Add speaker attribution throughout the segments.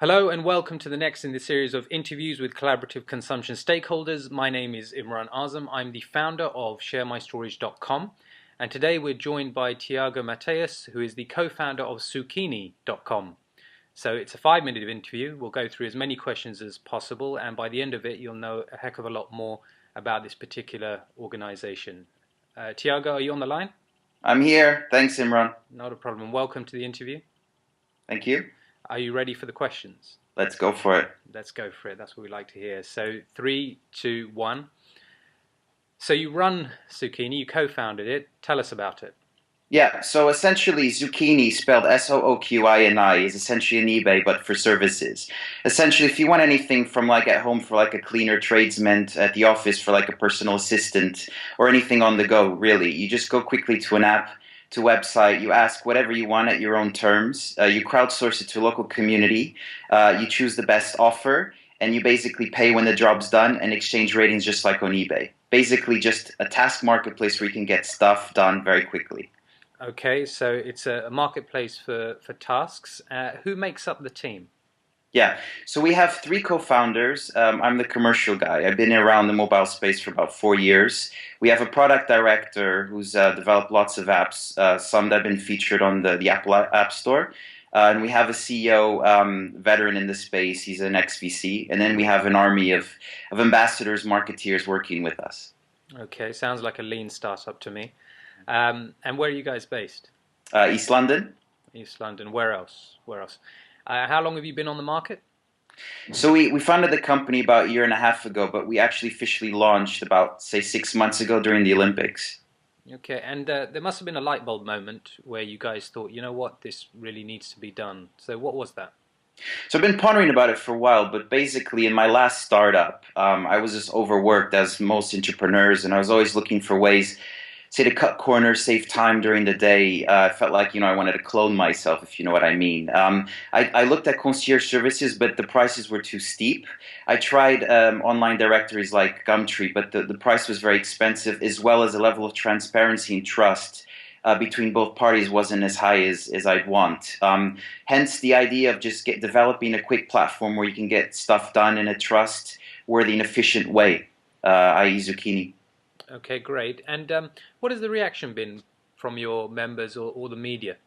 Speaker 1: Hello and welcome to the next in the series of interviews with collaborative consumption stakeholders. My name is Imran Azam. I'm the founder of sharemystorage.com, and today we're joined by Tiago Mateus, who is the co-founder of Sooqini.com. So it's a 5-minute interview. We'll go through as many questions as possible, and by the end of it you'll know a heck of a lot more about this particular organization. Tiago, are you on the line?
Speaker 2: I'm here. Thanks, Imran.
Speaker 1: Not a problem. Welcome to the interview.
Speaker 2: Thank you.
Speaker 1: Are you ready for the questions?
Speaker 2: Let's go for it.
Speaker 1: Let's go for it. That's what we like to hear. So 3, 2, 1. So you run Sooqini, you co-founded it. Tell us about it.
Speaker 2: Yeah, so essentially Sooqini, spelled Sooqini, is essentially an eBay, but for services. Essentially, if you want anything from like at home for like a cleaner, tradesman, at the office for like a personal assistant, or anything on the go, really, you just go quickly to an app, to website, you ask whatever you want at your own terms, you crowdsource it to a local community, you choose the best offer, and you basically pay when the job's done and exchange ratings just like on eBay. Basically just a task marketplace where you can get stuff done very quickly.
Speaker 1: Okay, so it's a marketplace for tasks. Who makes up the team?
Speaker 2: Yeah, so we have 3 co-founders. I'm the commercial guy. I've been around the mobile space for about 4 years. We have a product director who's developed lots of apps, some that have been featured on the Apple App Store. And we have a CEO veteran in the space. He's an ex-VC. And then we have an army of ambassadors, marketeers working with us.
Speaker 1: Okay, sounds like a lean startup to me. And where are you guys based?
Speaker 2: East London.
Speaker 1: East London. Where else? Where else? How long have you been on the market?
Speaker 2: So we founded the company about a year and a half ago, but we actually officially launched about, say, 6 months ago during the Olympics.
Speaker 1: Okay, and there must have been a light bulb moment where you guys thought, you know what, this really needs to be done. So what was that?
Speaker 2: So I've been pondering about it for a while, but basically in my last startup, I was just overworked as most entrepreneurs, and I was always looking for ways, say, to cut corners, save time during the day. I felt like, I wanted to clone myself, if you know what I mean. I looked at concierge services, but the prices were too steep. I tried online directories like Gumtree, but the price was very expensive, as well as the level of transparency and trust between both parties wasn't as high as I'd want. Hence the idea of just developing a quick platform where you can get stuff done in a trustworthy and efficient way, i.e. Sooqini.
Speaker 1: Okay, great. And what has the reaction been from your members or the media?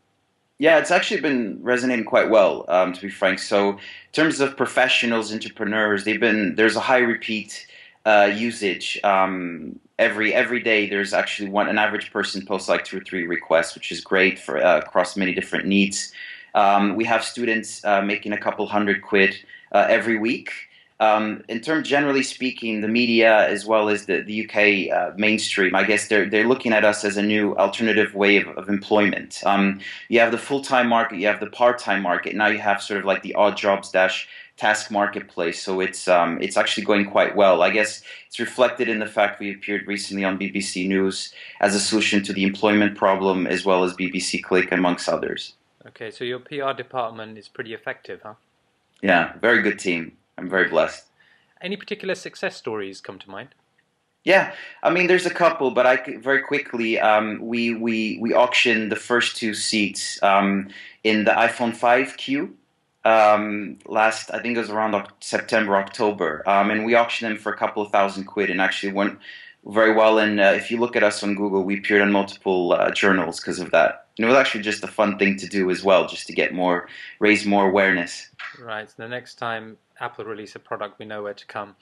Speaker 2: Yeah, it's actually been resonating quite well, to be frank. So, in terms of professionals, entrepreneurs, there's a high repeat usage. Every day, there's actually an average person posts like 2 or 3 requests, which is great for across many different needs. We have students making a couple £100 every week. In terms, generally speaking, the media as well as the UK mainstream, I guess they're looking at us as a new alternative way of employment. You have the full-time market, you have the part-time market. Now you have sort of like the odd jobs dash task marketplace. So it's actually going quite well. I guess it's reflected in the fact we appeared recently on BBC News as a solution to the employment problem, as well as BBC Click, amongst others.
Speaker 1: Okay, so your PR department is pretty effective, huh?
Speaker 2: Yeah, very good team. I'm very blessed.
Speaker 1: Any particular success stories come to mind?
Speaker 2: Yeah, I mean, there's a couple, but very quickly, we auctioned the first 2 seats in the iPhone 5 queue last, I think it was around September, October, and we auctioned them for a couple of £1,000 and actually went very well. And if you look at us on Google, we appeared on multiple journals because of that. And it was actually just a fun thing to do as well, just to raise more awareness.
Speaker 1: Right. So the next time Apple release a product, we know where to come.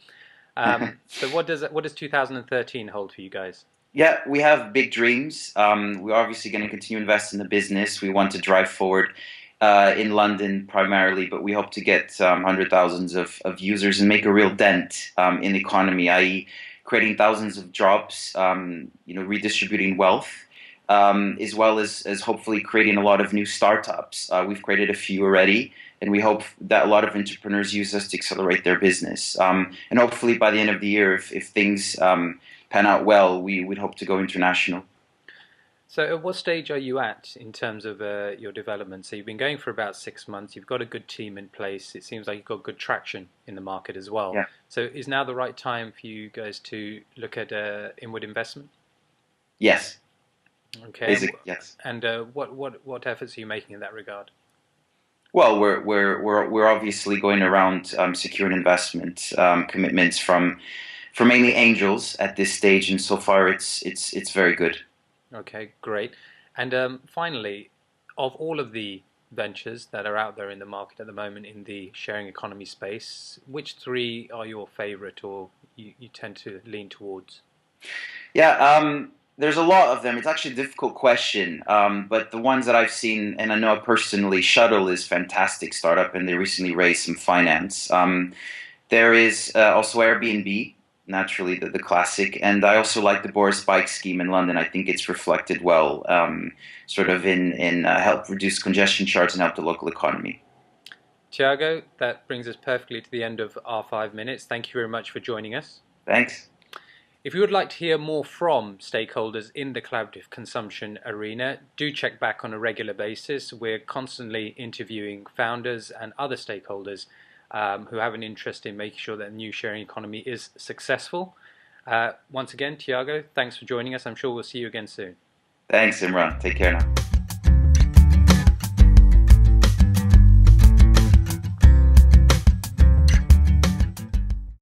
Speaker 1: So what does 2013 hold for you guys?
Speaker 2: Yeah, we have big dreams. We're obviously going to continue to invest in the business. We want to drive forward in London primarily, but we hope to get hundred thousands of users and make a real dent in the economy, i.e. creating thousands of jobs, redistributing wealth, as well as hopefully creating a lot of new startups. We've created a few already, and we hope that a lot of entrepreneurs use us to accelerate their business. And hopefully by the end of the year, if things pan out well, we would hope to go international.
Speaker 1: So at what stage are you at in terms of your development? So you've been going for about 6 months, you've got a good team in place, it seems like you've got good traction in the market as well.
Speaker 2: Yeah.
Speaker 1: So is now the right time for you guys to look at inward investment?
Speaker 2: Yes.
Speaker 1: Okay.
Speaker 2: Basically, yes.
Speaker 1: And what efforts are you making in that regard?
Speaker 2: Well, we're obviously going around securing investment commitments from mainly angels at this stage, and so far it's very good.
Speaker 1: Okay, great. And finally, of all of the ventures that are out there in the market at the moment in the sharing economy space, which three are your favorite or you tend to lean towards?
Speaker 2: Yeah, there's a lot of them. It's actually a difficult question, but the ones that I've seen, and I know personally, Shuttle is fantastic startup, and they recently raised some finance. There is also Airbnb, naturally the classic, and I also like the Boris Bike scheme in London. I think it's reflected well, sort of in help reduce congestion charge and help the local economy.
Speaker 1: Tiago, that brings us perfectly to the end of our 5 minutes. Thank you very much for joining us.
Speaker 2: Thanks.
Speaker 1: If you would like to hear more from stakeholders in the collaborative consumption arena, do check back on a regular basis. We're constantly interviewing founders and other stakeholders who have an interest in making sure that the new sharing economy is successful. Once again, Tiago, thanks for joining us. I'm sure we'll see you again soon.
Speaker 2: Thanks, Imran. Take care now.